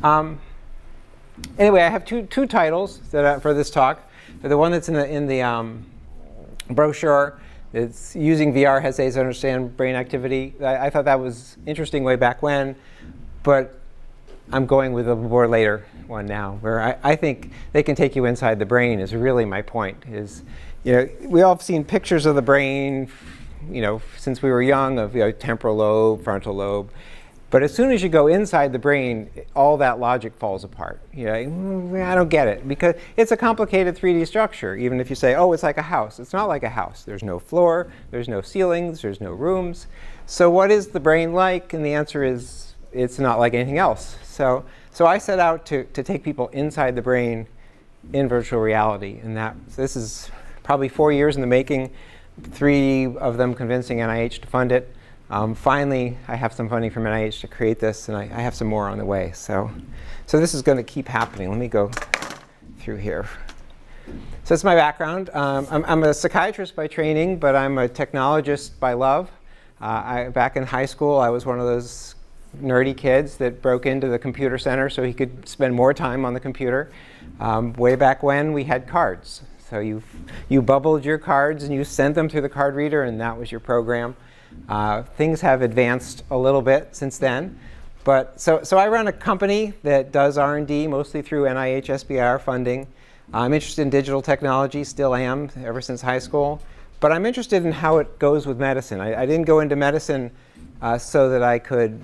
Anyway, I have two titles for this talk. The one that's in the brochure, it's using VR essays to understand brain activity. I thought that was interesting way back when, but I'm going with a more later one now, where I think they can take you inside the brain is really my point. Is, we all have seen pictures of the brain, since we were young, of temporal lobe, frontal lobe. But as soon as you go inside the brain, all that logic falls apart. I don't get it, because it's a complicated 3D structure. Even if you say, oh, it's like a house. It's not like a house. There's no floor, there's no ceilings, there's no rooms. So what is the brain like? And the answer is, it's not like anything else. So I set out to take people inside the brain in virtual reality. And this is probably 4 years in the making, 3 of them convincing NIH to fund it. Finally, I have some funding from NIH to create this, and I have some more on the way. So this is going to keep happening. Let me go through here. So that's my background. I'm a psychiatrist by training, but I'm a technologist by love. Back in high school, I was one of those nerdy kids that broke into the computer center so he could spend more time on the computer. Way back when, we had cards. So you bubbled your cards, and you sent them through the card reader, and that was your program. Things have advanced a little bit since then. But so I run a company that does R&D mostly through NIH SBIR funding. I'm interested in digital technology, still am, ever since high school. But I'm interested in how it goes with medicine. I didn't go into medicine so that I could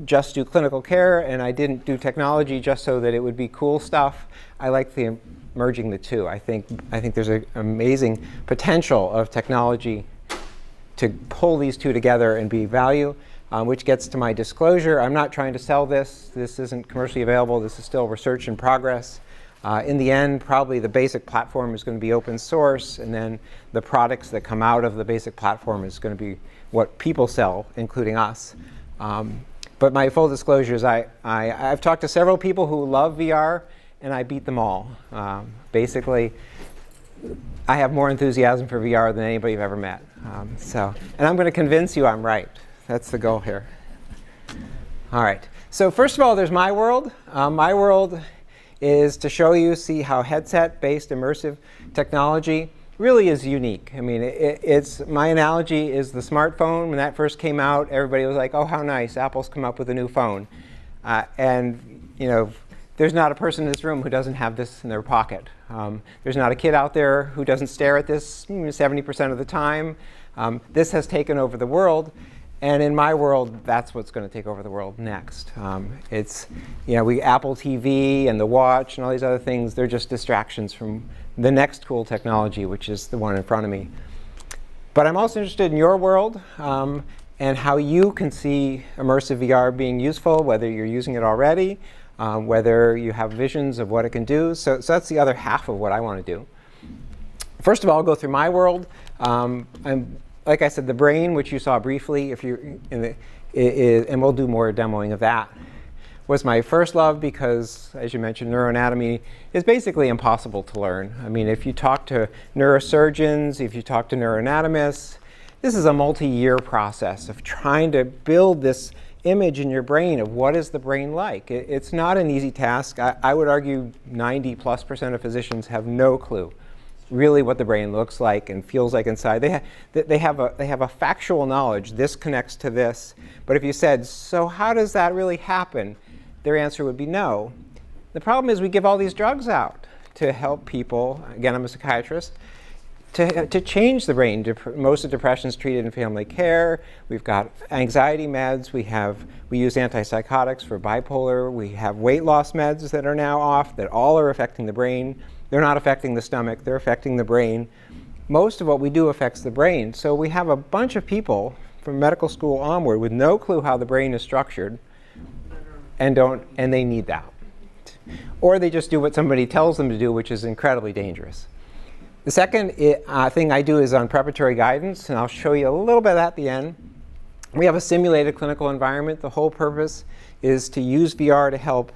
just do clinical care, and I didn't do technology just so that it would be cool stuff. I like merging the two. I think there's an amazing potential of technology to pull these two together and be value, which gets to my disclosure. I'm not trying to sell this. This isn't commercially available. This is still research in progress. In the end, probably the basic platform is going to be open source, and then the products that come out of the basic platform is going to be what people sell, including us. But my full disclosure is I've talked to several people who love VR, and I beat them all. Basically, I have more enthusiasm for VR than anybody you've ever met. And I'm going to convince you I'm right. That's the goal here. All right. So first of all, there's my world. My world is to show you, see how headset-based immersive technology really is unique. I mean, my analogy is the smartphone. When that first came out, everybody was like, oh, how nice. Apple's come up with a new phone. There's not a person in this room who doesn't have this in their pocket. There's not a kid out there who doesn't stare at this 70% of the time. This has taken over the world. And in my world, that's what's going to take over the world next. Apple TV and the watch and all these other things, they're just distractions from the next cool technology, which is the one in front of me. But I'm also interested in your world and how you can see immersive VR being useful, whether you're using it already, whether you have visions of what it can do. So that's the other half of what I want to do. First of all, I'll go through my world. Like I said, the brain, which you saw briefly, and we'll do more demoing of that, was my first love because, as you mentioned, neuroanatomy is basically impossible to learn. I mean, if you talk to neurosurgeons, if you talk to neuroanatomists, this is a multi-year process of trying to build this image in your brain of what is the brain like. It's not an easy task. I would argue 90+% of physicians have no clue really what the brain looks like and feels like inside. They have a factual knowledge. This connects to this. But if you said, so how does that really happen? Their answer would be no. The problem is we give all these drugs out to help people. Again, I'm a psychiatrist. To change the brain. Most of depression is treated in family care. We've got anxiety meds. We use antipsychotics for bipolar. We have weight loss meds that are now off that all are affecting the brain. They're not affecting the stomach. They're affecting the brain. Most of what we do affects the brain. So we have a bunch of people from medical school onward with no clue how the brain is structured and they need that. Or they just do what somebody tells them to do, which is incredibly dangerous. The second thing I do is on preparatory guidance, and I'll show you a little bit of that at the end. We have a simulated clinical environment. The whole purpose is to use VR to help,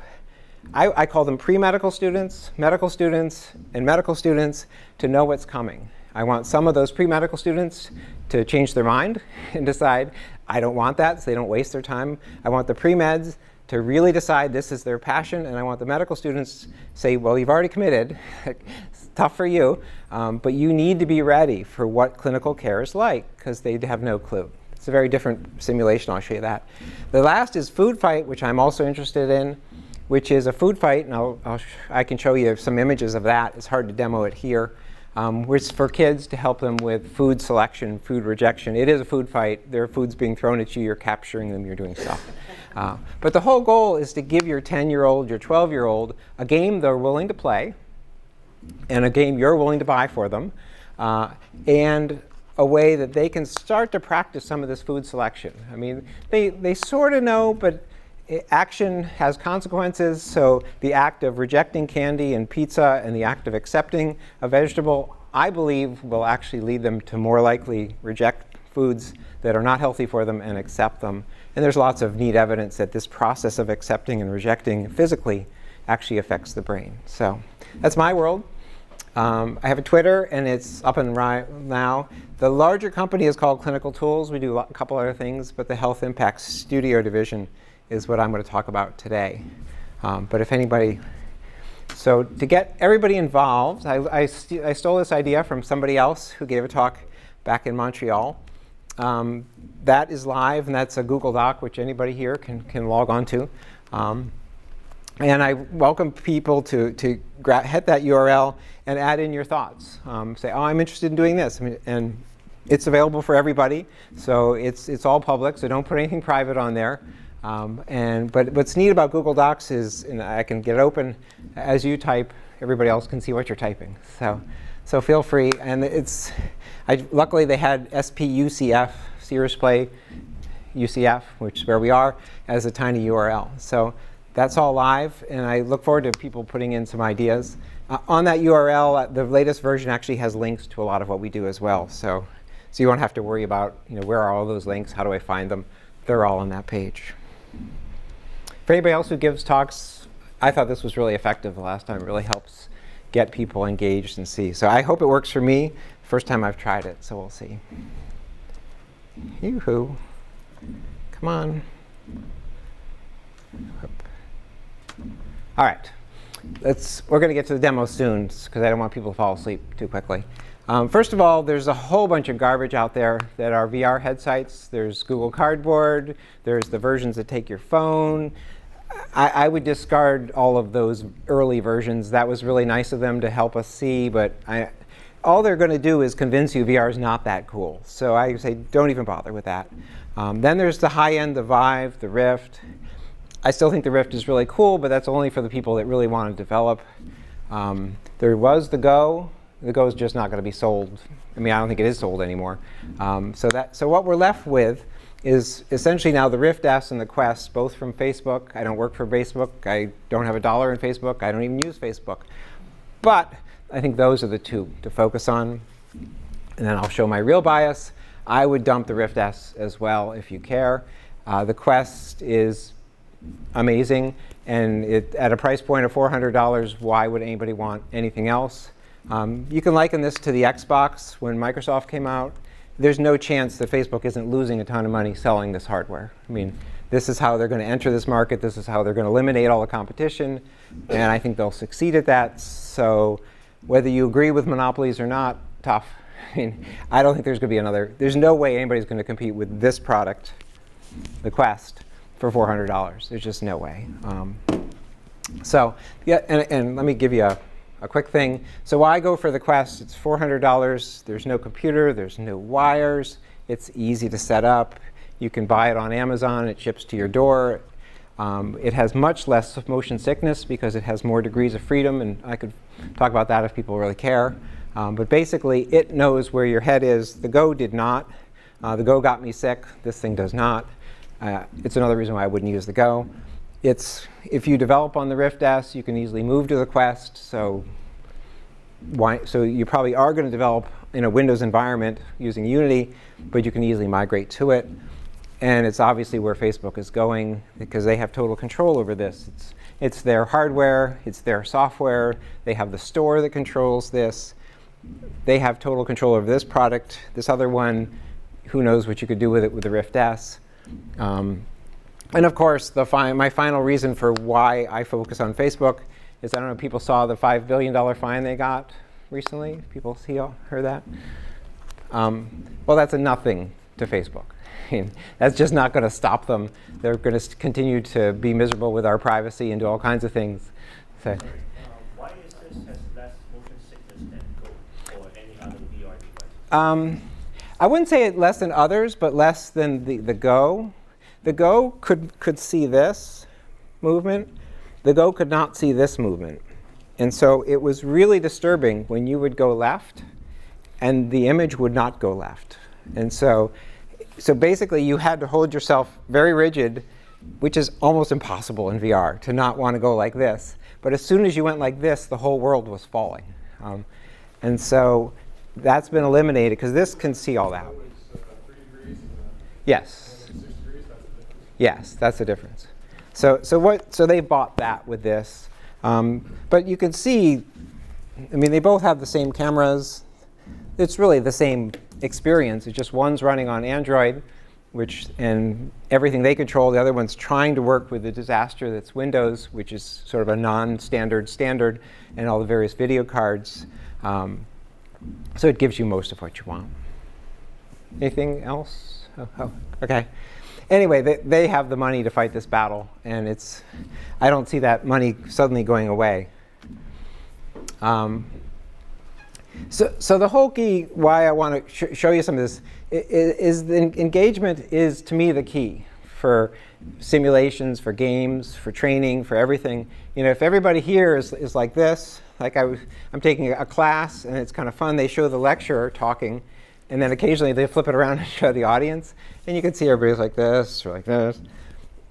I call them pre-medical students, medical students, and medical students to know what's coming. I want some of those pre-medical students to change their mind and decide, I don't want that, so they don't waste their time. I want the pre-meds to really decide this is their passion, and I want the medical students to say, well, you've already committed. It's tough for you, but you need to be ready for what clinical care is like, because they have no clue. It's a very different simulation. I'll show you that. The last is food fight, which I'm also interested in, which is a food fight, and I can show you some images of that. It's hard to demo it here. It's for kids to help them with food selection, food rejection. It is a food fight. There are foods being thrown at you. You're capturing them. You're doing stuff. But the whole goal is to give your 10-year-old, your 12-year-old, a game they're willing to play, and a game you're willing to buy for them, and a way that they can start to practice some of this food selection. I mean, they sort of know, but action has consequences. So the act of rejecting candy and pizza and the act of accepting a vegetable, I believe, will actually lead them to more likely reject foods that are not healthy for them and accept them. And there's lots of neat evidence that this process of accepting and rejecting physically actually affects the brain. So that's my world. I have a Twitter, and it's up and right now. The larger company is called Clinical Tools. We do a couple other things, but the HealthImpact.studio division is what I'm going to talk about today. But if anybody, so to get everybody involved, I stole this idea from somebody else who gave a talk back in Montreal. That is live, and that's a Google Doc, which anybody here can log on to. And I welcome people to hit that URL and add in your thoughts. Say, oh, I'm interested in doing this. And it's available for everybody. So it's all public, so don't put anything private on there. But what's neat about Google Docs is, and I can get it open as you type, everybody else can see what you're typing. So feel free. And luckily they had SPUCF, Sears Play UCF, which is where we are, as a tiny URL. So that's all live, and I look forward to people putting in some ideas. On that URL, the latest version actually has links to a lot of what we do as well. So you won't have to worry about, where are all those links? How do I find them? They're all on that page. For anybody else who gives talks, I thought this was really effective the last time. It really helps get people engaged and see. So I hope it works for me. First time I've tried it, so we'll see. Yoo-hoo. Come on. All right. We're going to get to the demo soon, because I don't want people to fall asleep too quickly. First of all, there's a whole bunch of garbage out there that are VR headsets. There's Google Cardboard. There's the versions that take your phone. I would discard all of those early versions. That was really nice of them to help us see, but all they're going to do is convince you VR is not that cool. So I say don't even bother with that. Then there's the high-end, the Vive, the Rift. I still think the Rift is really cool, but that's only for the people that really want to develop. There was the Go. The Go is just not going to be sold. I don't think it is sold anymore. So what we're left with is essentially now the Rift S and the Quest, both from Facebook. I don't work for Facebook. I don't have $1 in Facebook. I don't even use Facebook. But I think those are the two to focus on. And then I'll show my real bias. I would dump the Rift S as well if you care. The Quest is amazing, and at a price point of $400, why would anybody want anything else? You can liken this to the Xbox when Microsoft came out. There's no chance that Facebook isn't losing a ton of money selling this hardware. This is how they're going to enter this market. This is how they're going to eliminate all the competition, and I think they'll succeed at that. So whether you agree with monopolies or not, tough. I don't think there's going to be there's no way anybody's going to compete with this product, the Quest, for $400. There's just no way. And let me give you a quick thing. So why go for the Quest? It's $400. There's no computer. There's no wires. It's easy to set up. You can buy it on Amazon. It ships to your door. It has much less motion sickness because it has more degrees of freedom, and I could talk about that if people really care. But basically, it knows where your head is. The Go did not. The Go got me sick. This thing does not. It's another reason why I wouldn't use the Go. If you develop on the Rift S, you can easily move to the Quest. So you probably are going to develop in a Windows environment using Unity, but you can easily migrate to it. And it's obviously where Facebook is going, because they have total control over this. It's their hardware. It's their software. They have the store that controls this. They have total control over this product. This other one, who knows what you could do with it with the Rift S. And of course, my final reason for why I focus on Facebook is, I don't know if people saw the $5 billion fine they got recently. People heard that? Well, that's a nothing to Facebook. I mean, that's just not going to stop them. They're going to continue to be miserable with our privacy and do all kinds of things. So, why is this has less motion sickness than Go or any other VR device? I wouldn't say it less than others, but less than the Go. The Go could see this movement. The Go could not see this movement. And so it was really disturbing when you would go left and the image would not go left. And so basically you had to hold yourself very rigid, which is almost impossible in VR, to not want to go like this. But as soon as you went like this, the whole world was falling. And so that's been eliminated, because this can see all that. Yes. Yes, that's the difference. So they bought that with this. But you can see, I mean, they both have the same cameras. It's really the same experience. It's just one's running on Android, and everything they control. The other one's trying to work with the disaster that's Windows, which is sort of a non-standard standard, and all the various video cards. So it gives you most of what you want. Anything else? Oh, OK. Anyway, they have the money to fight this battle, and I don't see that money suddenly going away. So the whole key, why I want to show you some of this, is the engagement is, to me, the key for simulations, for games, for training, for everything. You know, if everybody here is like this, like I'm taking a class, and it's kind of fun. They show the lecturer talking, and then occasionally they flip it around and show the audience. And you can see everybody's like this or like this.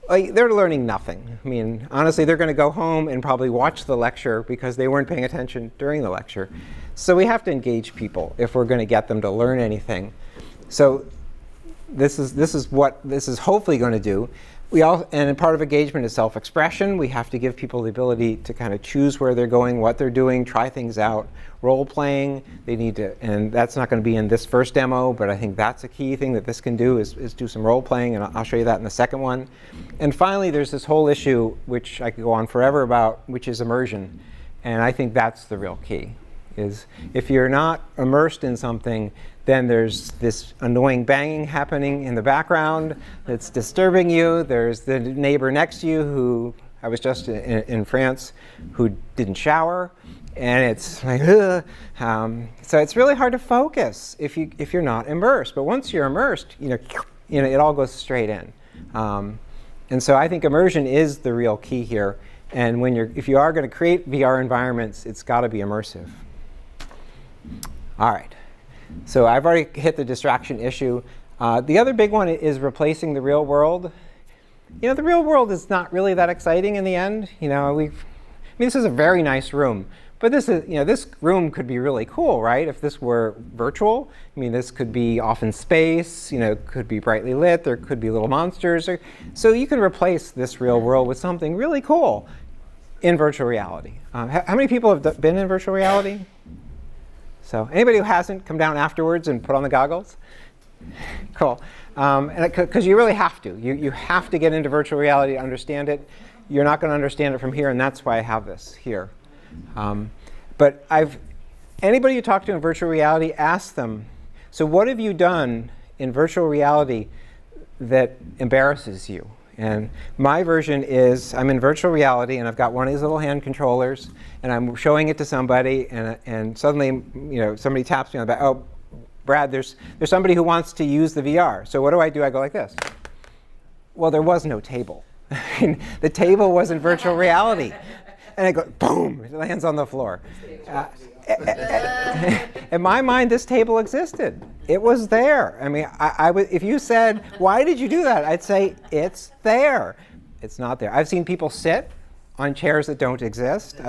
Like, they're learning nothing. I mean, honestly, they're going to go home and probably watch the lecture because they weren't paying attention during the lecture. So we have to engage people if we're going to get them to learn anything. So this is what this is hopefully going to do. And part of engagement is self-expression. We have to give people the ability to kind of choose where they're going, what they're doing, try things out. Role-playing, they need to, and that's not going to be in this first demo, but I think that's a key thing that this can do is do some role-playing, and I'll show you that in the second one. And finally, there's this whole issue, which I could go on forever about, which is immersion. And I think that's the real key, is if you're not immersed in something, then there's this annoying banging happening in the background that's disturbing you. There's the neighbor next to you who, I was just in France, who didn't shower. And it's like, so it's really hard to focus if you're not immersed. But once you're immersed, you know, it all goes straight in. And so I think immersion is the real key here. And if you are going to create VR environments, it's got to be immersive. All right. So I've already hit the distraction issue. The other big one is replacing the real world. You know, the real world is not really that exciting in the end. You know, I mean, this is a very nice room. But this room could be really cool, right? If this were virtual, I mean, this could be off in space. You know, it could be brightly lit. There could be little monsters. So you can replace this real world with something really cool in virtual reality. How many people have been in virtual reality? So anybody who hasn't, come down afterwards and put on the goggles. Cool. Because you really have to. You have to get into virtual reality to understand it. You're not going to understand it from here, and that's why I have this here. But anybody you talk to in virtual reality, ask them, so what have you done in virtual reality that embarrasses you? And my version is I'm in virtual reality, and I've got one of these little hand controllers, and I'm showing it to somebody, and suddenly, somebody taps me on the back. Oh, Brad, there's somebody who wants to use the VR. So what do? I go like this. Well, there was no table. The table was in virtual reality. And I go, boom, it lands on the floor. In my mind, this table existed. It was there. I mean, if you said, why did you do that? I'd say, it's there. It's not there. I've seen people sit on chairs that don't exist.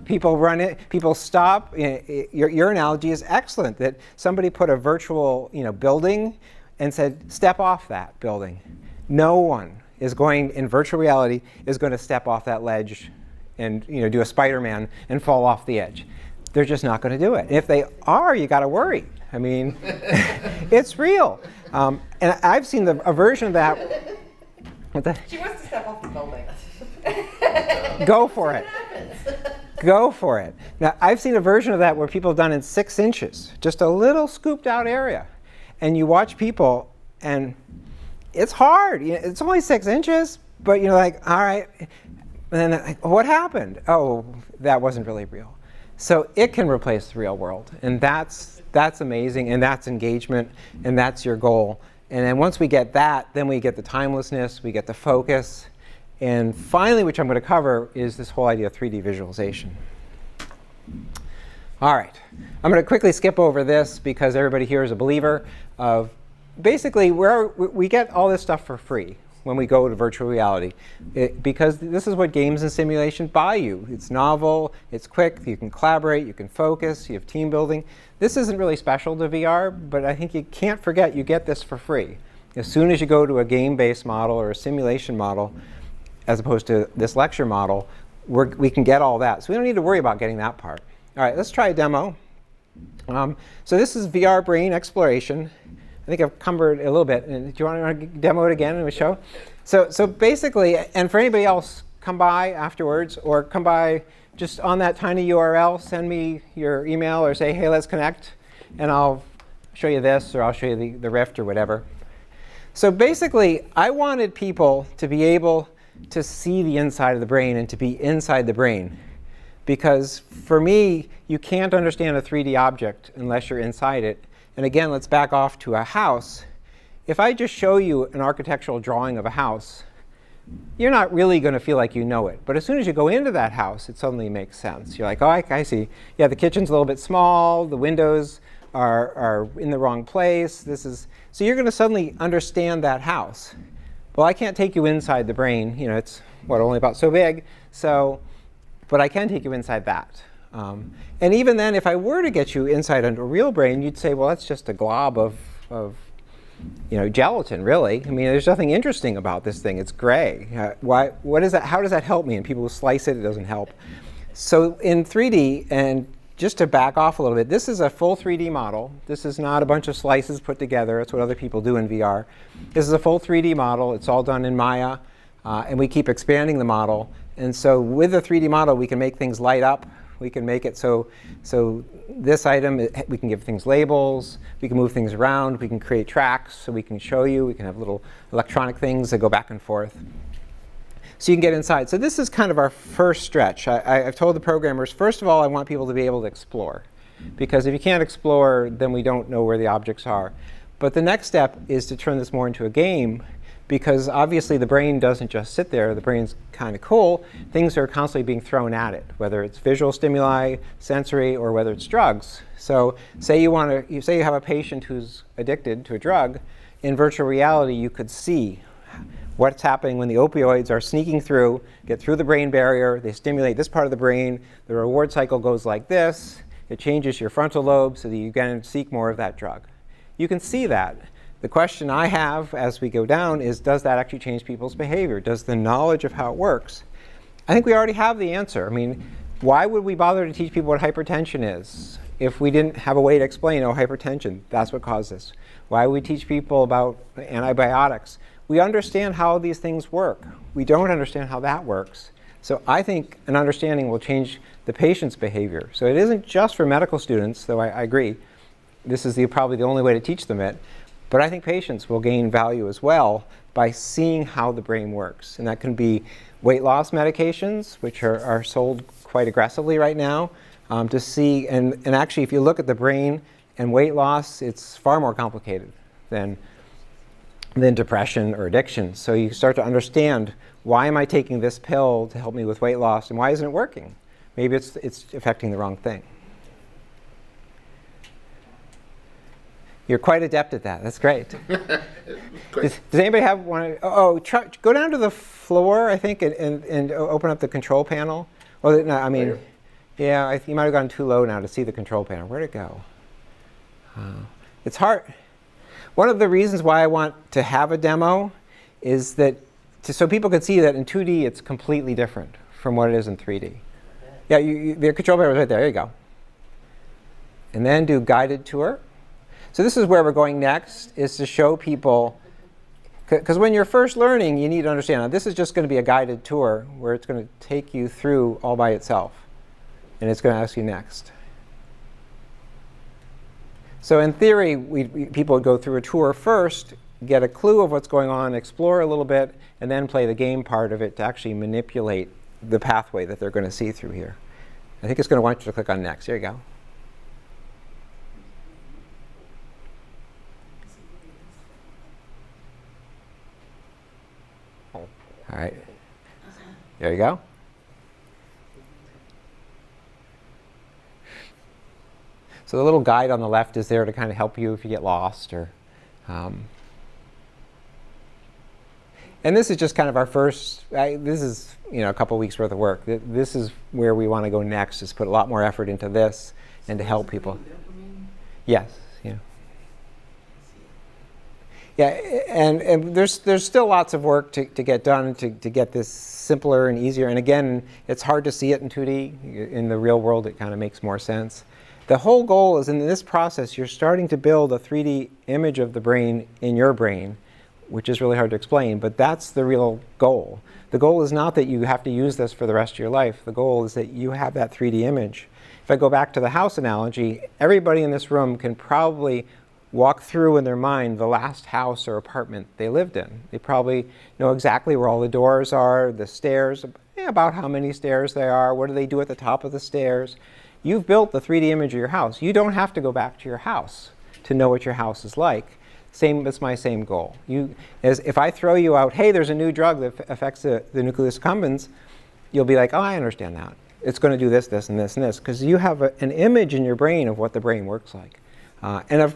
People run it. People stop. Your analogy is excellent, that somebody put a virtual building and said, step off that building. No one is going, in virtual reality, is going to step off that ledge and do a Spider-Man and fall off the edge. They're just not going to do it. If they are, you got to worry. I mean, it's real. And I've seen a version of that What the? She wants to step off the building. Go for it. Go for it. Now, I've seen a version of that where people have done in 6 inches, just a little scooped out area. And you watch people, and it's hard. It's only 6 inches, but you're like, all right. And then, like, what happened? Oh, that wasn't really real. So it can replace the real world. And that's amazing, and that's engagement, and that's your goal. And then once we get that, then we get the timelessness, we get the focus. And finally, which I'm going to cover, is this whole idea of 3D visualization. All right. I'm going to quickly skip over this because everybody here is a believer of basically we get all this stuff for free when we go to virtual reality. Because this is what games and simulation buy you. It's novel, it's quick, you can collaborate, you can focus, you have team building. This isn't really special to VR, but I think you can't forget you get this for free. As soon as you go to a game-based model or a simulation model, as opposed to this lecture model, we can get all that. So we don't need to worry about getting that part. All right, let's try a demo. So this is VR brain exploration. I think I've covered a little bit. And do you want to demo it again in the show? So basically, and for anybody else, come by afterwards, or come by just on that tiny URL, send me your email or say, hey, let's connect, and I'll show you this, or I'll show you the Rift or whatever. So basically, I wanted people to be able to see the inside of the brain and to be inside the brain. Because for me, you can't understand a 3D object unless you're inside it. And again, let's back off to a house. If I just show you an architectural drawing of a house, you're not really going to feel like you know it. But as soon as you go into that house, it suddenly makes sense. You're like, oh, I see. Yeah, the kitchen's a little bit small. The windows are in the wrong place. So you're going to suddenly understand that house. Well, I can't take you inside the brain. It's only about so big. But I can take you inside that. And even then, if I were to get you inside a real brain, you'd say, well, that's just a glob of gelatin, really. I mean, there's nothing interesting about this thing. It's gray. What is that? How does that help me? And people who slice it, it doesn't help. So in 3D, and just to back off a little bit, this is a full 3D model. This is not a bunch of slices put together. It's what other people do in VR. This is a full 3D model. It's all done in Maya. And we keep expanding the model. And so with the 3D model, we can make things light up. We can make it so this item, we can give things labels. We can move things around. We can create tracks so we can show you. We can have little electronic things that go back and forth. So you can get inside. So this is kind of our first stretch. I've told the programmers, first of all, I want people to be able to explore. Because if you can't explore, then we don't know where the objects are. But the next step is to turn this more into a game. Because obviously the brain doesn't just sit there. The brain's kind of cool. Things are constantly being thrown at it, whether it's visual stimuli, sensory, or whether it's drugs. So say you have a patient who's addicted to a drug. In virtual reality, you could see what's happening when the opioids are sneaking through, get through the brain barrier. They stimulate this part of the brain. The reward cycle goes like this. It changes your frontal lobe so that you can seek more of that drug. You can see that. The question I have as we go down is, does that actually change people's behavior? Does the knowledge of how it works? I think we already have the answer. I mean, why would we bother to teach people what hypertension is if we didn't have a way to explain, oh, hypertension, that's what caused this? Why would we teach people about antibiotics? We understand how these things work. We don't understand how that works. So I think an understanding will change the patient's behavior. So it isn't just for medical students, though I agree. This is probably the only way to teach them it. But I think patients will gain value as well by seeing how the brain works. And that can be weight loss medications, which are sold quite aggressively right now, to see. And actually, if you look at the brain and weight loss, it's far more complicated than depression or addiction. So you start to understand, why am I taking this pill to help me with weight loss, and why isn't it working? Maybe it's affecting the wrong thing. You're quite adept at that. That's great. Does anybody have one? Go down to the floor, I think, and open up the control panel. Well, no, I mean, yeah, you might have gone too low now to see the control panel. Where'd it go? It's hard. One of the reasons why I want to have a demo is that so people can see that in 2D it's completely different from what it is in 3D. Yeah, the control panel is right there. There you go. And then do guided tour. So this is where we're going next, is to show people Because when you're first learning, you need to understand, now, this is just going to be a guided tour where it's going to take you through all by itself. And it's going to ask you next. So in theory, people would go through a tour first, get a clue of what's going on, explore a little bit, and then play the game part of it to actually manipulate the pathway that they're going to see through here. I think it's going to want you to click on next. There you go. All right. There you go. So the little guide on the left is there to kind of help you if you get lost. And this is just kind of our first, this is a couple weeks worth of work. This is where we want to go next, is put a lot more effort into this and to help people. Yes. Yeah. Yeah, and there's still lots of work to get done to get this simpler and easier. And again, it's hard to see it in 2D. In the real world, it kind of makes more sense. The whole goal is in this process, you're starting to build a 3D image of the brain in your brain, which is really hard to explain, but that's the real goal. The goal is not that you have to use this for the rest of your life. The goal is that you have that 3D image. If I go back to the house analogy, everybody in this room can probably walk through in their mind the last house or apartment they lived in. They probably know exactly where all the doors are, the stairs, about how many stairs there are, what do they do at the top of the stairs. You've built the 3D image of your house. You don't have to go back to your house to know what your house is like. It's my same goal. If I throw you out, hey, there's a new drug that affects the nucleus accumbens, you'll be like, oh, I understand that. It's going to do this, this, and this, and this, because you have an image in your brain of what the brain works like. And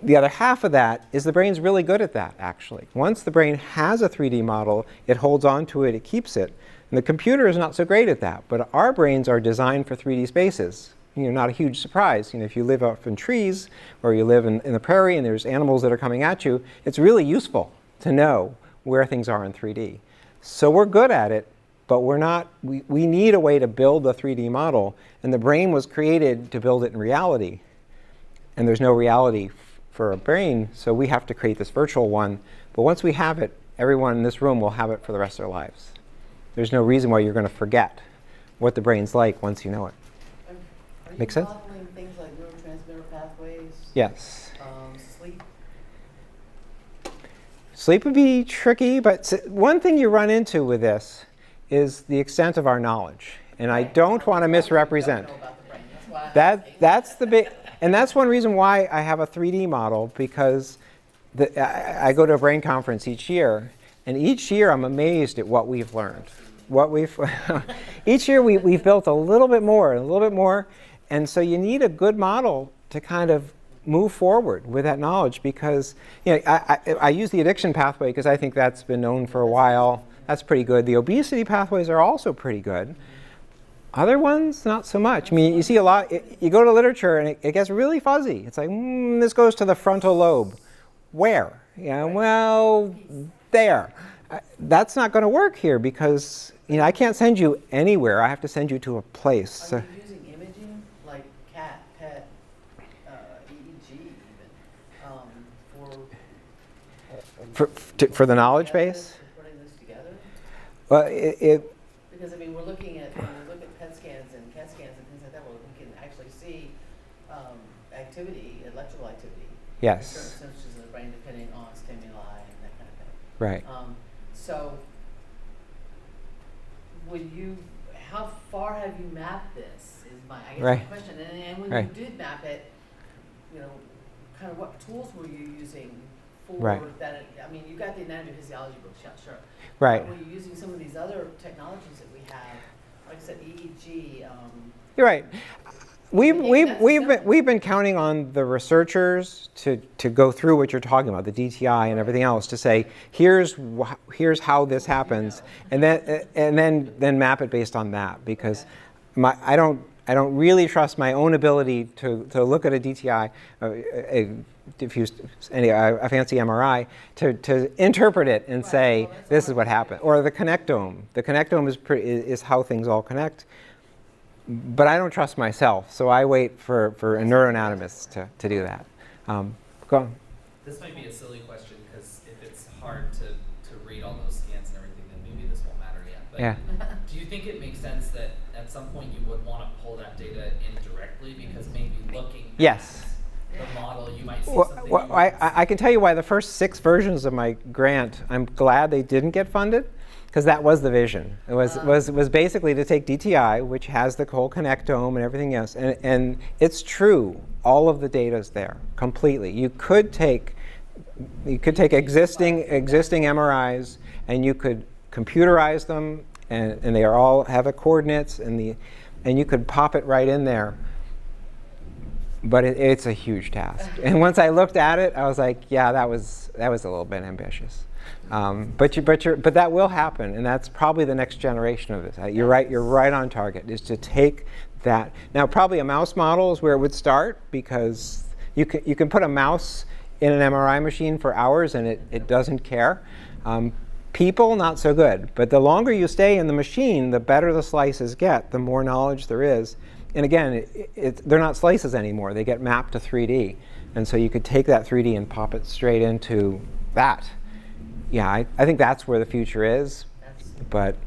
the other half of that is the brain's really good at that, actually. Once the brain has a 3D model, it holds on to it, it keeps it. And the computer is not so great at that, but our brains are designed for 3D spaces. Not a huge surprise. If you live out in trees or you live in the prairie and there's animals that are coming at you, it's really useful to know where things are in 3D. So we're good at it, but we're not, we need a way to build a 3D model, and the brain was created to build it in reality. And there's no reality for a brain, so we have to create this virtual one. But once we have it, everyone in this room will have it for the rest of their lives. There's no reason why you're going to forget what the brain's like once you know it. Make sense? Modeling things like neurotransmitter pathways? Yes. Sleep? Sleep would be tricky, but one thing you run into with this is the extent of our knowledge. And I don't want to misrepresent. That's the big, and that's one reason why I have a 3D model, because I go to a brain conference each year, and each year I'm amazed at what we've learned. Each year we've built a little bit more, and so you need a good model to kind of move forward with that knowledge, because I use the addiction pathway because I think that's been known for a while. That's pretty good. The obesity pathways are also pretty good. Other ones, not so much. I mean, you see a lot, you go to literature and it gets really fuzzy. It's like, this goes to the frontal lobe. Where? Well, there. That's not going to work here because, I can't send you anywhere. I have to send you to a place. Are you using imaging, like CAT, PET, EEG even, for the knowledge base? Putting this together? Well, Because, we're looking at, when we look at PET scans and CAT scans and things like that, we can actually see activity, electrical activity. Yes. Certain centers in the brain depending on stimuli and that kind of thing. Right. So, how far have you mapped this? Is my my question. And when you did map it, kind of what tools were you using for that? You got the anatomy physiology book, sure. Right. Were you using some of these other technologies that we have, like I said, EEG? You're right. We've been counting on the researchers to go through what you're talking about, the DTI and everything else, to say here's how this happens, and then map it based on that, because I don't really trust my own ability to look at a DTI, a fancy MRI, to interpret it and say this is what happened, or the connectome. The connectome is how things all connect. But I don't trust myself, so I wait for a neuroanatomist to do that. Go on. This might be a silly question, because if it's hard to read all those scans and everything, then maybe this won't matter yet. But Yeah. do you think it makes sense that at some point you would want to pull that data in directly, because maybe looking Yes. at the model you might see Well, something well, you wouldn't I can tell you why the first 6 versions of my grant, I'm glad they didn't get funded, because that was the vision. It was basically to take DTI, which has the whole connectome and everything else, and it's true. All of the data is there completely. You could take existing MRIs and you could computerize them, and they all have the coordinates, and you could pop it right in there. But it's a huge task. And once I looked at it, I was like, yeah, that was a little bit ambitious. But that will happen, and that's probably the next generation of this. You're right. You're right on target. Is to take that. Now, probably a mouse model is where it would start, because you can put a mouse in an MRI machine for hours and it doesn't care. People, not so good. But the longer you stay in the machine, the better the slices get, the more knowledge there is. And again, they're not slices anymore. They get mapped to 3D. And so you could take that 3D and pop it straight into that. Yeah, I think that's where the future is. But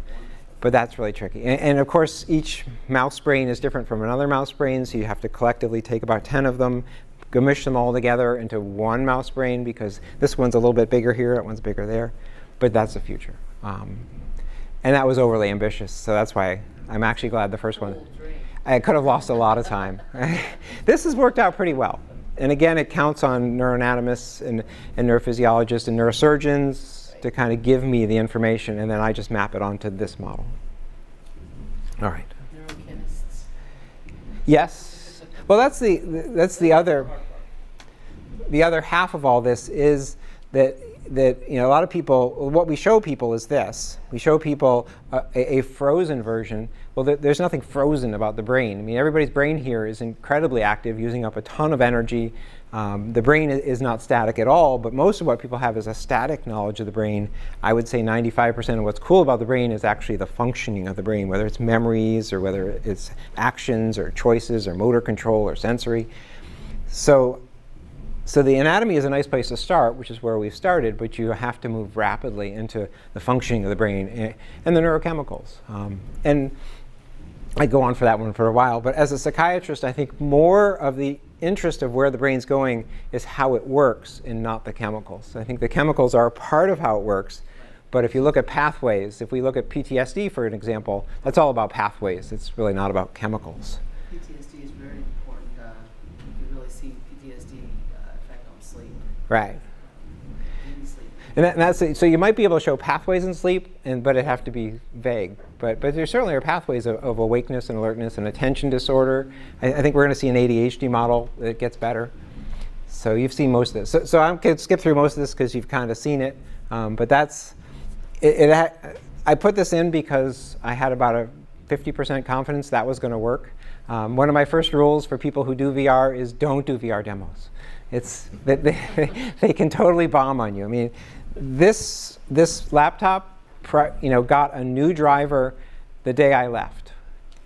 that's really tricky. And of course, each mouse brain is different from another mouse brain, so you have to collectively take about 10 of them, gamish them all together into one mouse brain, because this one's a little bit bigger here, that one's bigger there. But that's the future. And that was overly ambitious, so that's why I'm actually glad the first one. I could have lost a lot of time. This has worked out pretty well. And again, it counts on neuroanatomists and neurophysiologists and neurosurgeons to kind of give me the information, and then I just map it onto this model. All right. Neurochemists. Yes. Well, that's the other half of all this is that a lot of people, what we show people is this. We show people a frozen version. Well, there's nothing frozen about the brain. I mean, everybody's brain here is incredibly active, using up a ton of energy. The brain is not static at all, but most of what people have is a static knowledge of the brain. I would say 95% of what's cool about the brain is actually the functioning of the brain, whether it's memories or whether it's actions or choices or motor control or sensory. So the anatomy is a nice place to start, which is where we've started, but you have to move rapidly into the functioning of the brain and the neurochemicals. And I go on for that one for a while, but as a psychiatrist, I think more of the interest of where the brain's going is how it works and not the chemicals. I think the chemicals are a part of how it works, but if you look at pathways, if we look at PTSD, for an example, that's all about pathways. It's really not about chemicals. PTSD is very important. You can really see PTSD effect on sleep. Right. Sleep. And that's so you might be able to show pathways in sleep, but it have to be vague. But there certainly are pathways of awakeness and alertness and attention disorder. I think we're going to see an ADHD model that gets better. So you've seen most of this. So I'm going to skip through most of this because you've kind of seen it. But that's I put this in because I had about a 50% confidence that was going to work. One of my first rules for people who do VR is don't do VR demos. It's they can totally bomb on you. I mean, this laptop got a new driver the day I left,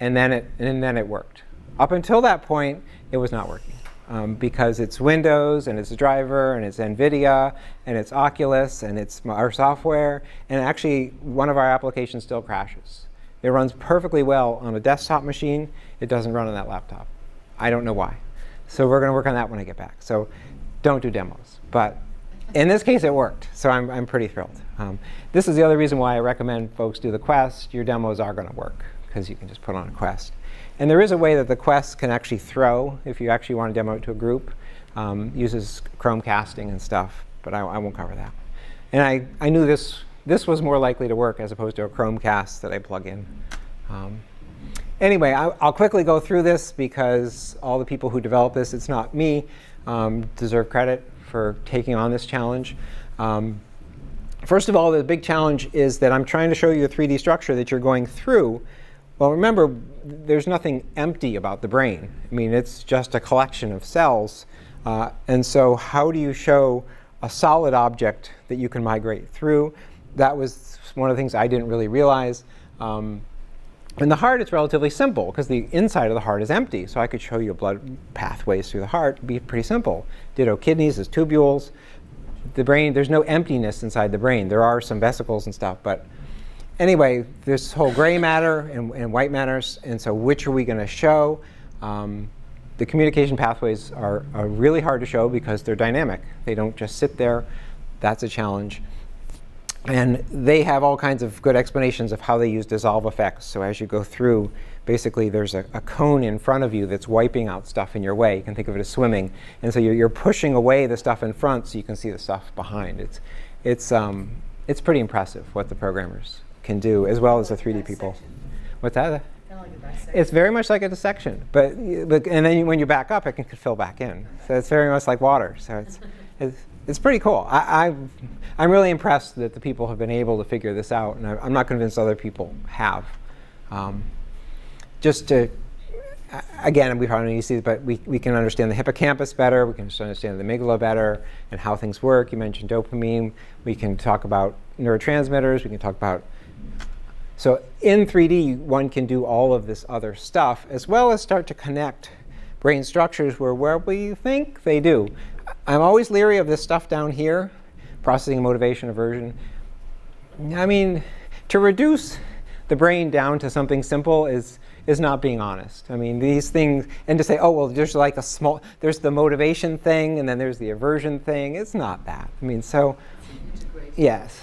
and then it worked. Up until that point, it was not working because it's Windows and it's a driver and it's NVIDIA and it's Oculus and it's our software, and actually one of our applications still crashes. It runs perfectly well on a desktop machine. It doesn't run on that laptop. I don't know why. So we're going to work on that when I get back. So don't do demos. But in this case, it worked. So I'm pretty thrilled. This is the other reason why I recommend folks do the Quest. Your demos are going to work because you can just put on a Quest. And there is a way that the Quest can actually throw if you actually want to demo it to a group. Uses Chromecasting and stuff, but I won't cover that. And I knew this was more likely to work as opposed to a Chromecast that I plug in. Anyway, I'll quickly go through this because all the people who developed this, it's not me, deserve credit for taking on this challenge. First of all, the big challenge is that I'm trying to show you a 3D structure that you're going through. Well, remember, there's nothing empty about the brain. I mean, it's just a collection of cells. And so how do you show a solid object that you can migrate through? That was one of the things I didn't really realize. In the heart, it's relatively simple because the inside of the heart is empty. So I could show you blood pathways through the heart. It'd be pretty simple. Ditto kidneys as tubules. the brain, there's no emptiness inside the brain. There are some vesicles and stuff, but anyway, there's whole gray matter and white matters, and so which are we going to show? The communication pathways are really hard to show because they're dynamic. They don't just sit there. That's a challenge. And they have all kinds of good explanations of how they use dissolve effects. So as you go through, basically there's a cone in front of you that's wiping out stuff in your way. You can think of it as swimming. And so you're pushing away the stuff in front so you can see the stuff behind. It's pretty impressive what the programmers can do, as well as the 3D people. What's that? Kind of like a dissection. It's very much like a dissection, but and then when you back up, it can fill back in. So it's very much like water. So it's pretty cool. I'm really impressed that the people have been able to figure this out, and I'm not convinced other people have. Just to, again, we probably need to see, but we can understand the hippocampus better. We can understand the amygdala better and how things work. You mentioned dopamine. We can talk about neurotransmitters. We can talk about. So in 3D, one can do all of this other stuff, as well as start to connect brain structures where we think they do. I'm always leery of this stuff down here, processing, motivation, aversion. I mean, to reduce the brain down to something simple is not being honest. I mean, these things, and to say, oh, well, there's like there's the motivation thing, and then there's the aversion thing. It's not that. I mean, so, yes.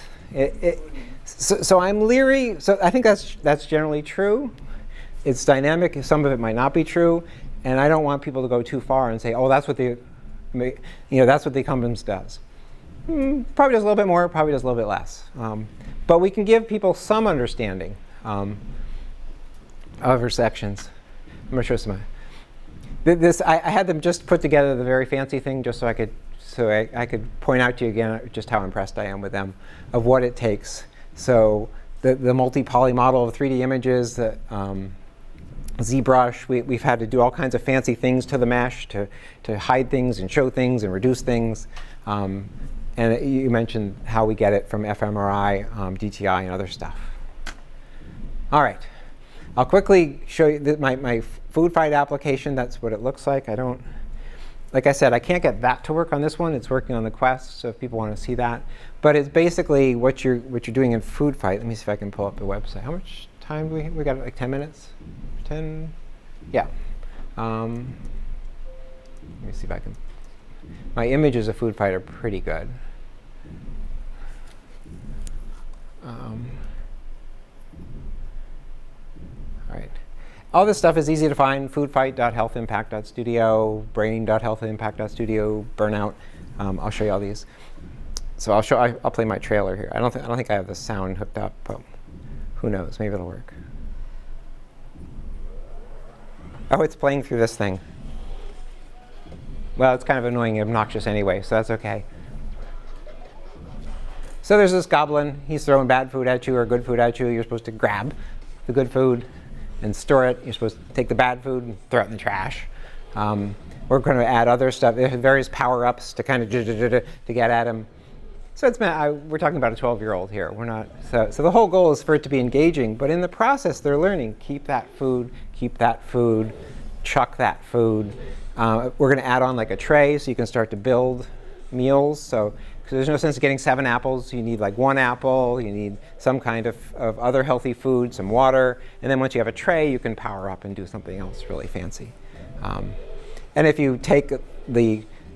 So I'm leery. So I think that's generally true. It's dynamic. Some of it might not be true, and I don't want people to go too far and say, oh, that's what that's what the accumbens does. Probably does a little bit more. Probably does a little bit less. But we can give people some understanding of our sections. I'm going to show some. I had them just put together the very fancy thing, just so I could point out to you again just how impressed I am with them of what it takes. So the multi-poly model of 3D images, the ZBrush, we've had to do all kinds of fancy things to the mesh to hide things and show things and reduce things. And you mentioned how we get it from fMRI, DTI, and other stuff. All right. I'll quickly show you my food fight application. That's what it looks like. Like I said, I can't get that to work on this one. It's working on the Quest, so if people want to see that. But it's basically what you're doing in food fight. Let me see if I can pull up the website. How much time do we got? Like 10 minutes? 10? Yeah. Let me see if I can. My images of food fight are pretty good. All right. All this stuff is easy to find. foodfight.healthimpact.studio, brain.healthimpact.studio, burnout. I'll show you all these. So I'll play my trailer here. I don't think I have the sound hooked up, but who knows? Maybe it'll work. Oh, it's playing through this thing. Well, it's kind of annoying and obnoxious anyway, so that's okay. So there's this goblin. He's throwing bad food at you or good food at you. You're supposed to grab the good food and store it. You're supposed to take the bad food and throw it in the trash. We're going to add other stuff. There's various power-ups to kind of to get at him. So we're talking about a 12-year-old here. We're not. So the whole goal is for it to be engaging, but in the process, they're learning. Keep that food. Chuck that food. We're going to add on like a tray so you can start to build meals. So there's no sense of getting 7 apples. You need like 1 apple. You need some kind of other healthy food, some water. And then once you have a tray, you can power up and do something else really fancy. And if you take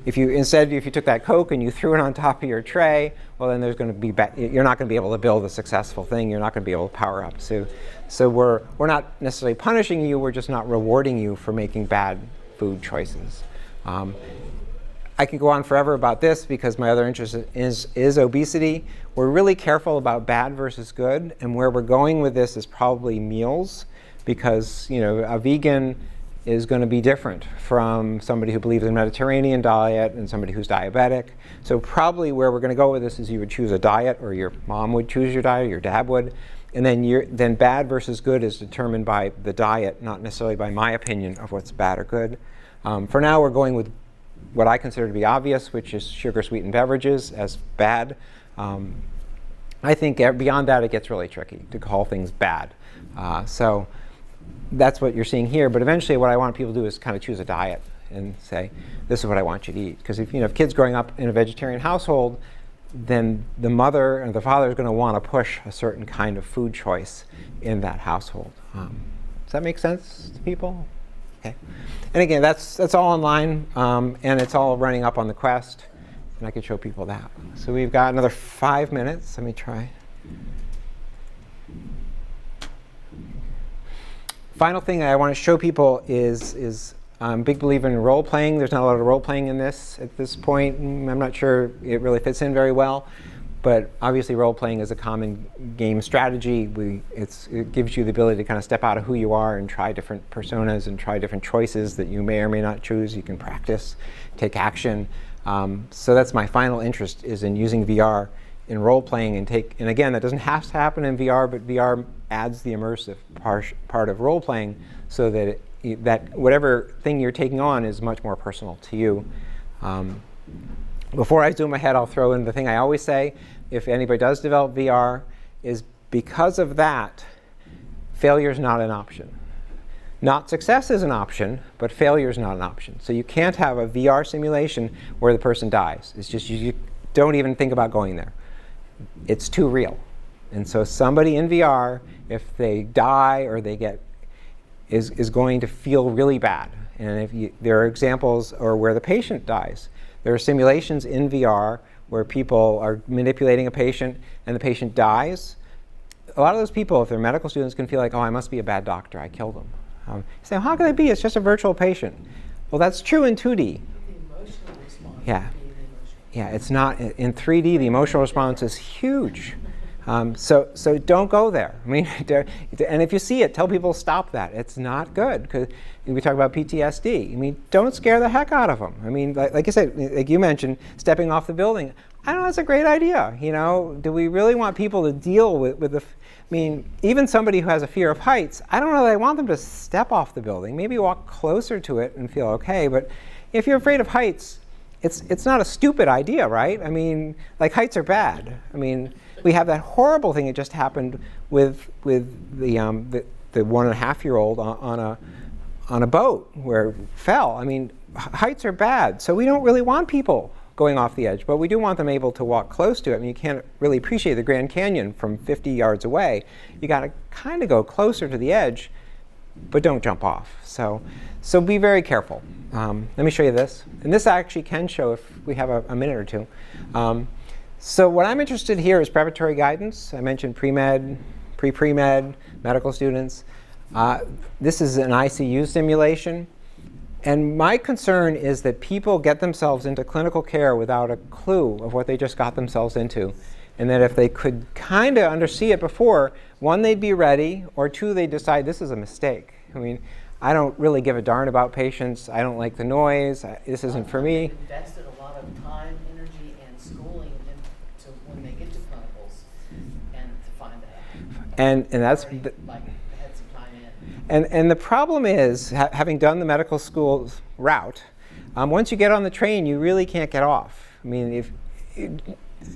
if you took that Coke and you threw it on top of your tray, well, then there's going to be you're not going to be able to build a successful thing. You're not going to be able to power up. So we're not necessarily punishing you. We're just not rewarding you for making bad food choices. I could go on forever about this because my other interest is obesity. We're really careful about bad versus good, and where we're going with this is probably meals, because a vegan is going to be different from somebody who believes in a Mediterranean diet and somebody who's diabetic. So probably where we're going to go with this is you would choose a diet, or your mom would choose your diet, or your dad would, and then bad versus good is determined by the diet, not necessarily by my opinion of what's bad or good. For now, we're going with what I consider to be obvious, which is sugar-sweetened beverages as bad. I think beyond that, it gets really tricky to call things bad. So that's what you're seeing here. But eventually, what I want people to do is kind of choose a diet and say, this is what I want you to eat. Because if kids growing up in a vegetarian household, then the mother and the father is going to want to push a certain kind of food choice in that household. Does that make sense to people? Okay. And again, that's all online, and it's all running up on the Quest, and I could show people that. So we've got another 5 minutes. Let me try. Final thing I want to show people is I'm a big believer in role-playing. There's not a lot of role-playing in this at this point. I'm not sure it really fits in very well. But obviously, role-playing is a common game strategy. It gives you the ability to kind of step out of who you are and try different personas and try different choices that you may or may not choose. You can practice, take action. So that's my final interest, is in using VR in role-playing and again, that doesn't have to happen in VR, but VR adds the immersive part of role-playing so that that whatever thing you're taking on is much more personal to you. Before I zoom ahead, I'll throw in the thing I always say, if anybody does develop VR, is because of that, failure is not an option. Not success is an option, but failure is not an option. So you can't have a VR simulation where the person dies. It's just you don't even think about going there. It's too real. And so somebody in VR, if they die or they get is going to feel really bad. And there are examples or where the patient dies. There are simulations in VR where people are manipulating a patient and the patient dies. A lot of those people, if they're medical students, can feel like, oh, I must be a bad doctor. I killed them. You say, how can that be? It's just a virtual patient. Well, that's true in 2D. The emotional response. Yeah. Yeah, it's not. In 3D, the emotional response is huge. So don't go there. I mean, and if you see it, tell people stop that. It's not good, because we talk about PTSD. I mean, don't scare the heck out of them. I mean, like you said, like you mentioned, stepping off the building. I know that's a great idea. You know, do we really want people to deal with the? I mean, even somebody who has a fear of heights, I don't know that I want them to step off the building. Maybe walk closer to it and feel okay. But if you're afraid of heights, it's not a stupid idea, right? I mean, like, heights are bad. I mean, we have that horrible thing that just happened with the 1.5-year-old on a boat where it fell. I mean, heights are bad, so we don't really want people going off the edge, but we do want them able to walk close to it. I mean, you can't really appreciate the Grand Canyon from 50 yards away. You got to kind of go closer to the edge, but don't jump off. So be very careful. Let me show you this. And this I actually can show if we have a minute or two. So what I'm interested here is preparatory guidance. I mentioned pre-med, pre-med, medical students. This is an ICU simulation. And my concern is that people get themselves into clinical care without a clue of what they just got themselves into. And that if they could kind of undersee it before, one, they'd be ready, or two, they'd decide this is a mistake. I mean, I don't really give a darn about patients. I don't like the noise. This isn't for me. Invested a lot of time, energy, and schooling into when they get to clinicals, and to find that. And that's already, had some time in. And the problem is, having done the medical school route, once you get on the train, you really can't get off. I mean,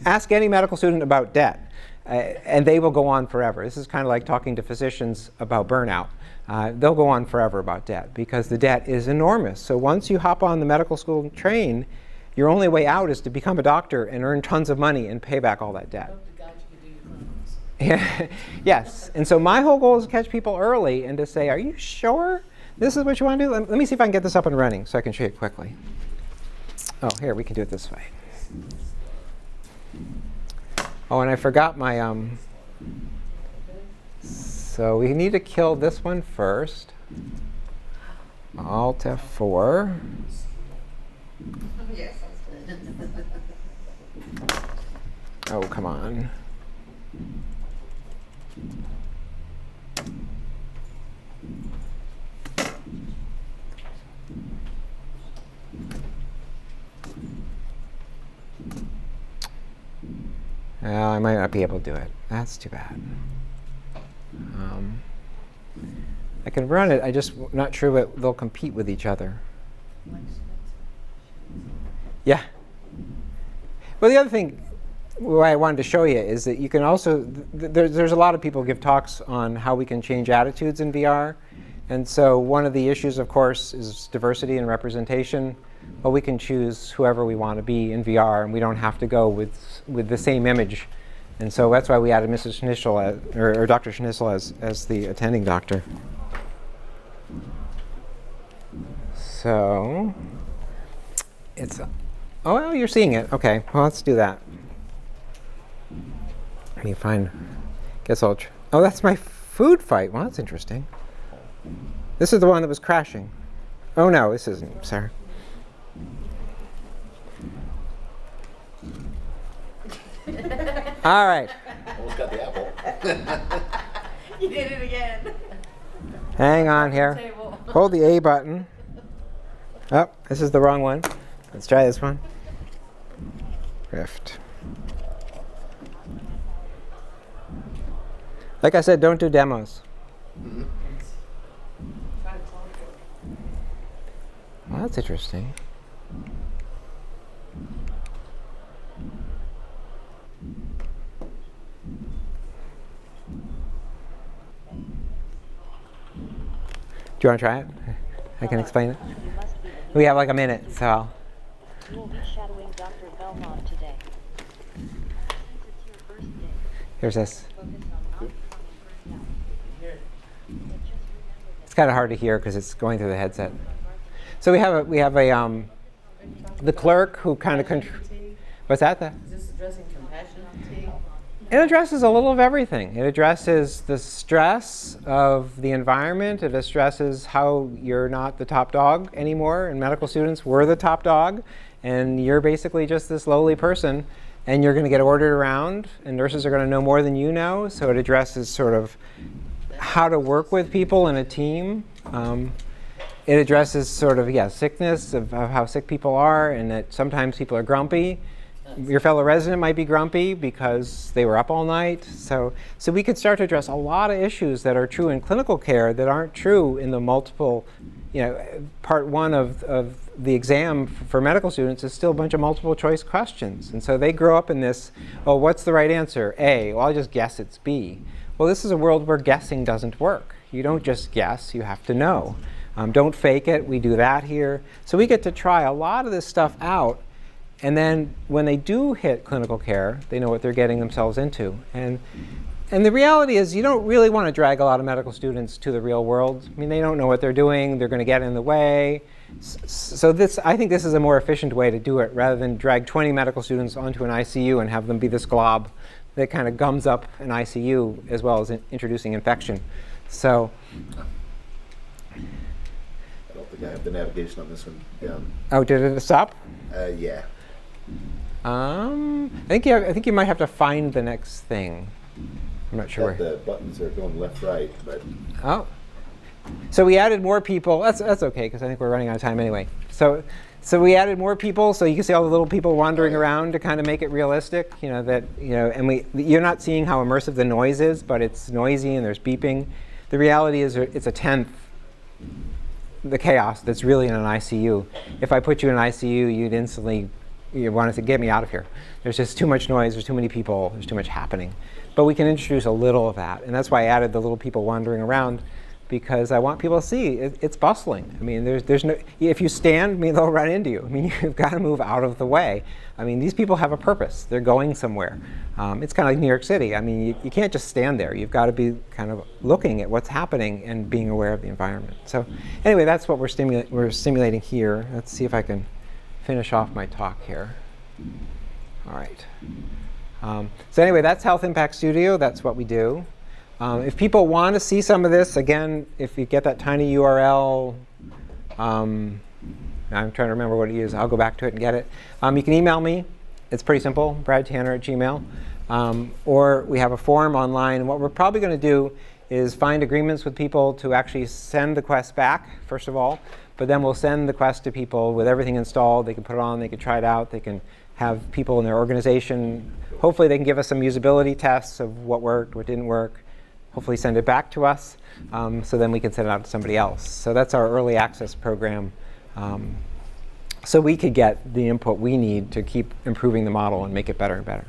ask any medical student about debt, and they will go on forever. This is kind of like talking to physicians about burnout. They'll go on forever about debt because the debt is enormous. So once you hop on the medical school train, your only way out is to become a doctor and earn tons of money and pay back all that debt. Hope to God you can do your clinicals. Yes. And so my whole goal is to catch people early and to say, are you sure this is what you want to do? Let me see if I can get this up and running so I can show you quickly. Oh, here, we can do it this way. Oh, and I forgot my, so we need to kill this one first. Alt F4. Yes, Oh, come on. Well, I might not be able to do it. That's too bad. I can run it. I'm just not sure what they'll compete with each other. Yeah. Well, the other thing why I wanted to show you is that you can also, there's a lot of people give talks on how we can change attitudes in VR. And so one of the issues, of course, is diversity and representation. well, we can choose whoever we want to be in VR, and we don't have to go with the same image. And so that's why we added Mrs. Schnitzel, or Dr. Schnitzel as the attending doctor. So it's, oh, well, you're seeing it. Okay, well, let's do that. Let me find, guess I'll, oh, that's my food fight. Well, that's interesting. This is the one that was crashing. Oh, no, this isn't, sorry. All right. Almost got the apple. You did it again. Hang on here. Table. Hold the A button. Oh, this is the wrong one. Let's try this one. Rift. Like I said, don't do demos. Mm-hmm. Well, that's interesting. Do you want to try it? I can explain it. We have like a minute, so. You will be shadowing Dr. Belmont today. Since it's your first day, Here's this. focus on not becoming burned out. But just remember It's kind of hard to hear because it's going through the headset. So we have a the clerk who kind of what's that? Is this addressing compassion fatigue? It addresses a little of everything. It addresses the stress of the environment. It addresses how you're not the top dog anymore. And medical students were the top dog, and you're basically just this lowly person, and you're going to get ordered around, and nurses are going to know more than you know. So it addresses sort of how to work with people in a team. It addresses sort of, sickness of how sick people are, and that sometimes people are grumpy. Your fellow resident might be grumpy because they were up all night. So we could start to address a lot of issues that are true in clinical care that aren't true in the multiple, part one of the exam for medical students is still a bunch of multiple choice questions. And so they grow up in this, oh, what's the right answer? A, well, I'll just guess it's B. Well, this is a world where guessing doesn't work. You don't just guess, you have to know. Don't fake it, we do that here. So we get to try a lot of this stuff out. And then when they do hit clinical care, they know what they're getting themselves into. And the reality is you don't really want to drag a lot of medical students to the real world. I mean, they don't know what they're doing. They're going to get in the way. So I think this is a more efficient way to do it rather than drag 20 medical students onto an ICU and have them be this glob that kind of gums up an ICU as well as introducing infection. So I don't think I have the navigation on this one down. oh, did it stop? Yeah. I think you might have to find the next thing. I'm not sure Got where. the buttons are going left, right, but Oh, so we added more people. That's okay because I think we're running out of time anyway. So we added more people, so you can see all the little people wandering around to kind of make it realistic. And you're not seeing how immersive the noise is, but it's noisy and there's beeping. The reality is it's a tenth the chaos that's really in an ICU. If I put you in an ICU, you'd instantly want to get me out of here. There's just too much noise, there's too many people, there's too much happening. But we can introduce a little of that, and that's why I added the little people wandering around, because I want people to see it's bustling. I mean, there's no, if you stand, they'll run into you. I mean, you've got to move out of the way. I mean, these people have a purpose. They're going somewhere. It's kind of like New York City. I mean, you can't just stand there. You've got to be kind of looking at what's happening and being aware of the environment. So anyway, that's what we're simulating here. Let's see if I can finish off my talk here. All right. So anyway, that's HealthImpact.studio. That's what we do. If people want to see some of this, again, if you get that tiny URL, I'm trying to remember what it is. I'll go back to it and get it. You can email me. It's pretty simple, bradtanner@gmail. Or we have a form online. What we're probably going to do is find agreements with people to actually send the Quest back, first of all. But then we'll send the Quest to people with everything installed. They can put it on. They can try it out. They can have people in their organization. Hopefully they can give us some usability tests of what worked, what didn't work. Hopefully send it back to us, so then we can send it out to somebody else. So that's our early access program. So we could get the input we need to keep improving the model and make it better and better.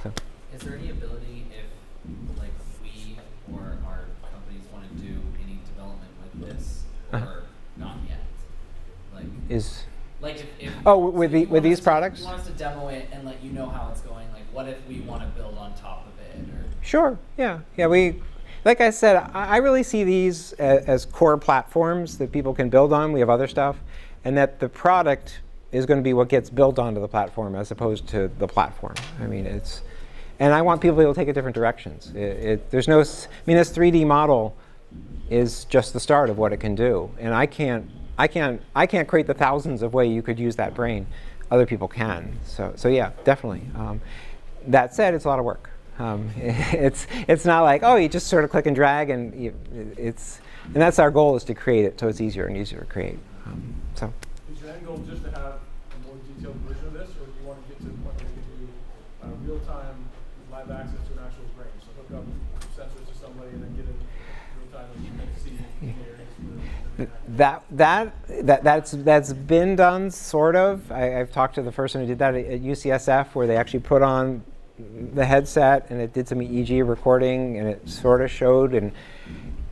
So. Is there any ability if we or our companies want to do any development with this or not yet? is Like if Oh, with so the- you with want these us to- products? You want us to demo it and let you know how it's going. Like, what if we want to build on top of it? Or Sure. Yeah. Yeah. Like I said, I really see these as core platforms that people can build on. We have other stuff, and that the product is going to be what gets built onto the platform as opposed to the platform. I mean, and I want people to be able to take it different directions. There's no, this 3D model is just the start of what it can do, and I can't create the thousands of ways you could use that brain. Other people can. So yeah, definitely. That said, it's a lot of work. It's not like, oh, you just sort of click and drag, and and that's our goal, is to create it so it's easier and easier to create. So. Is your end goal just to have a more detailed version of this, or do you want to get to the point where you can do real-time live access to an actual brain? So hook up sensors to somebody and then get it real-time and see areas. That's been done, sort of. I've talked to the person who did that at UCSF, where they actually put on the headset and it did some EEG recording, and it sort of showed. And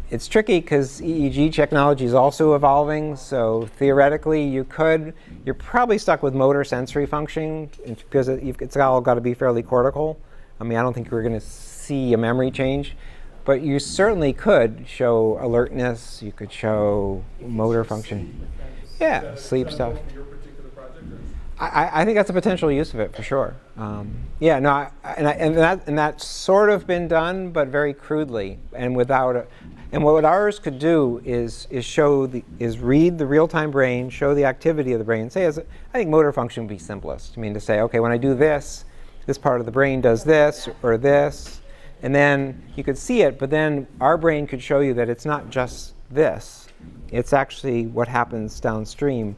it's tricky because EEG technology is also evolving. So theoretically, you're probably stuck with motor sensory function because it's all got to be fairly cortical. I mean, I don't think we're going to see a memory change. But you certainly could show alertness. You could show motor function. Yeah, sleep stuff. For your particular project, or? I think that's a potential use of it for sure. Yeah, no, and that's sort of been done, but very crudely and without. And what ours could do is read the real-time brain, show the activity of the brain. I think motor function would be simplest. I mean, to say, okay, when I do this, this part of the brain does this or this. And then you could see it, but then our brain could show you that it's not just this. It's actually what happens downstream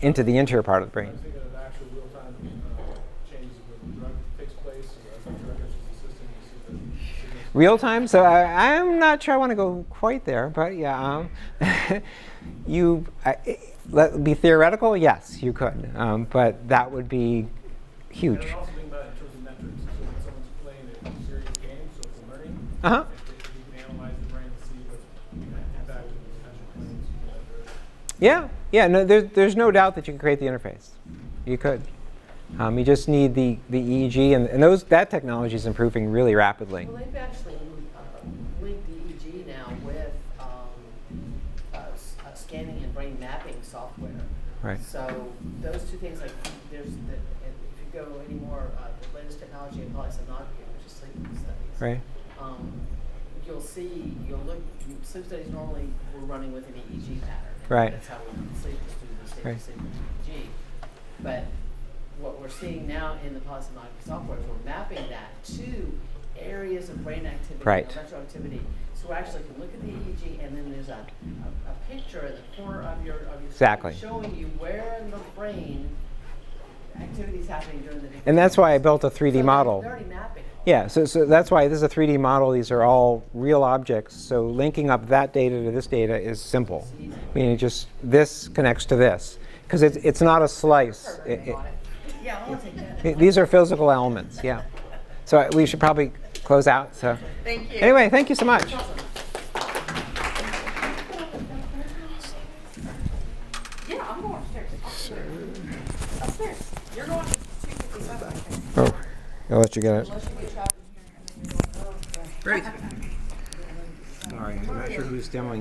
into the interior part of the brain. I'm thinking of actual real-time changes where the drug takes place, or the drug enters the system, you see the Real time? So I'm not sure I want to go quite there, but yeah. Be theoretical? Yes, you could. But that would be huge. And also think about it in terms of metrics. So when someone's playing a serious game, so for learning, Uh-huh. if you can analyze the brain and see what's impact of the potential claims, you can Yeah. No, there's no doubt that you can create the interface. You could. You just need the EEG, and that technology is improving really rapidly. Well, they've actually linked the EEG now with scanning and brain mapping software. Right. So those two things, like if you go any more, the latest technology in polysomnography, which is sleep studies. Right. You'll look, sleep studies normally we're running with an EEG pattern. Right. That's how we sleep the students, Right. sleep with EEG. But what we're seeing now in the polysomnography software is we're mapping that to areas of brain activity, Right. electroactivity. So we actually can look at the EEG, and then there's a picture in the corner of your Exactly. screen showing you where in the brain activity is happening during the day. And that's why I built a 3D model. They're already mapping. Yeah, so that's why this is a 3D model. These are all real objects. So linking up that data to this data is simple. I mean, this connects to this. Because it's not a slice. Yeah, I want to take that. These are physical elements, yeah. So we should probably close out. So Thank you. anyway, thank you so much. Yeah, I'm going upstairs. Upstairs. You're going to 257. Oh, I'll let you get it. Unless you get trapped in here and then you're going, oh, okay. Great. Sorry, I'm not sure who's demoing.